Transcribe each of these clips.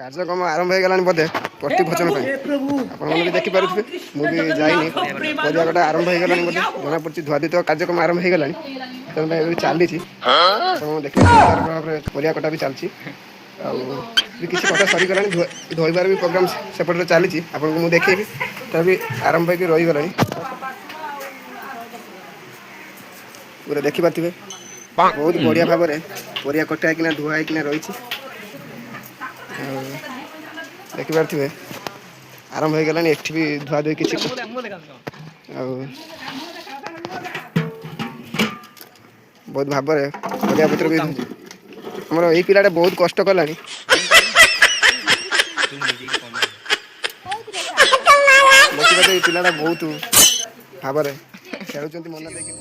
କାର୍ଯ୍ୟକ୍ରମ ଆରମ୍ଭ ହେଇଗଲାଣି ବୋଧେ ପ୍ରତିଭୋଜନ ପାଇଁ। ଆପଣମାନେ ବି ଦେଖିପାରୁଥିବେ, ମୁଁ ବି ଯାଇନି। ପରିବା କଟା ଆରମ୍ଭ ହେଇଗଲାଣି ବୋଧେ ଜଣାପଡ଼ୁଛି। ଧୁଆଧୁଇ ତ କାର୍ଯ୍ୟକ୍ରମ ଆରମ୍ଭ ହେଇଗଲାଣି, ତେଣୁ ଏବେ ବି ଚାଲିଛି। ଆପଣ ଦେଖିପାରୁଥିବେ ସୁଚାରୁ ଭାବରେ ପରିବା କଟା ବି ଚାଲିଛି। ଆଉ ବି କିଛି କଟା ସରିଗଲାଣି, ଧୋଇବାର ବି ପ୍ରୋଗ୍ରାମ୍ ସେପଟରେ ଚାଲିଛି। ଆପଣଙ୍କୁ ମୁଁ ଦେଖେଇବି, ତା ବି ଆରମ୍ଭ ହେଇକି ରହିଗଲାଣି। ପୁରା ଦେଖିପାରୁଥିବେ ବହୁତ ବଢ଼ିଆ ଭାବରେ ପରିବା କଟା ହେଇକିନା ଧୁଆ ହେଇକିନା ରହିଛି। ଆଉ ଦେଖିପାରୁଥିବେ ଆରମ୍ଭ ହେଇଗଲାଣି। ଏଠି ବି ଧୁଆ ଧୁଇ କିଛି ଆଉ ବହୁତ ଭାବରେ ପରିବା ପତ୍ର ବି ଆମର ଏଇ ପିଲାଟା ବହୁତ କଷ୍ଟ କଲାଣି। ଦେଖିପାରୁଥିବେ ଏଇ ପିଲାଟା ବହୁତ ଭାବରେ ଖେଳୁଛନ୍ତି ମନ ଦେଇକି।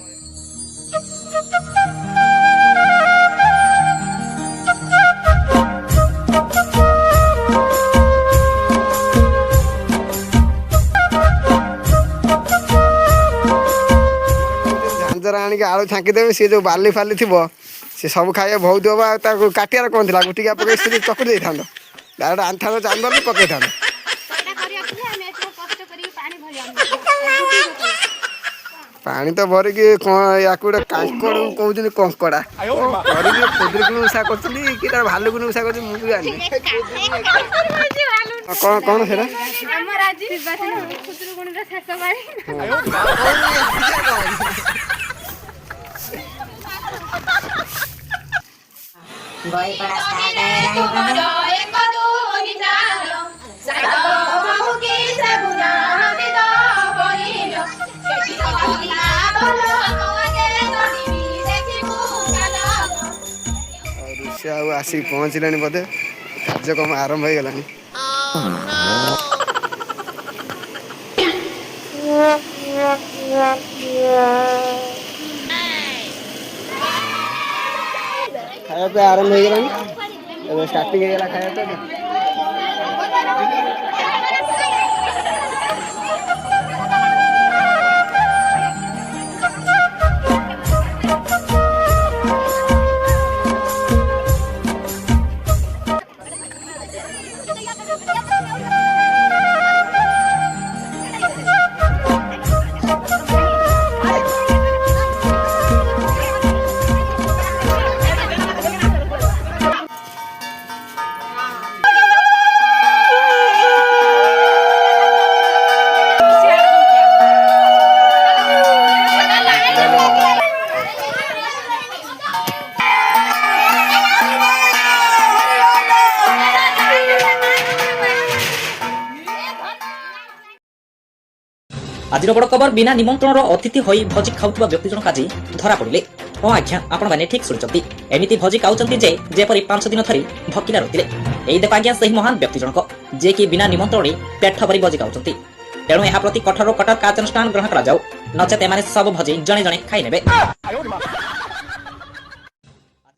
ଝାଞ୍ଜର ଆଣିକି ଆଳୁ ଛାଙ୍କିଦେବେ, ସିଏ ଯେଉଁ ବାଲି ଫାଲି ଥିବ ସେ ସବୁ ଖାଇବା ବହୁତ ହବ। ଆଉ ତାକୁ କାଟିବାର କ'ଣ ଥିଲା, ଗୋଟିକିଆ ପକେଇ ସେ ଚକୁଟି ଦେଇଥାନ୍ତ, ଡାଇରେକ୍ଟ ଆଣିଥାନ୍ତ ଚାନ୍ଦୁଆରେ ପକେଇଥାନ୍ତ। ପାଣି ତ ଭରିକି କ'ଣ ୟାକୁ ଗୋଟେ କାଙ୍କଡ଼ କହୁଛନ୍ତି, କଙ୍କଡ଼ା କରିକି ଖୁଦୁରୁକୁଣୀ ଓଷା କରୁଛନ୍ତି କି ତାର ଭାଲୁକୁଣୀ ଓଷା କରୁଛନ୍ତି, ମୁଁ ବି ଜାଣିନି। କ'ଣ ସେଇଟା? ଋଷି ଆଉ ଆସିକି ପହଞ୍ଚିଲାଣି ବୋଧେ, କାର୍ଯ୍ୟକ୍ରମ ଆରମ୍ଭ ହେଇଗଲାଣି। ଖାଇବା ପିଇବା ଆରମ୍ଭ ହେଇଗଲାଣି, ଏବେ ଷ୍ଟାର୍ଟିଂ ହେଇଗଲା ଖାଇବା ପିଇବା। आज बड़ खबर बिना निमंत्रण अतिथि होई भोजी खाउथबा व्यक्ति जन आज धरा पड़िले। हाँ आज्ञा आपण मैंने ठीक शुणुंट एमती भोजी खाऊंट जेपरी 5 दिन धरी भकिना रही यही देख आज्ञा से महान व्यक्ति जनक जे कि बिना निमंत्रण पेट भरी भोजी खाऊंट। तेणु यह प्रति कठोर कार्यानुष्ठान ग्रहण करा नचेत एमाने सब भोजी जणे जणे खाई नेबे।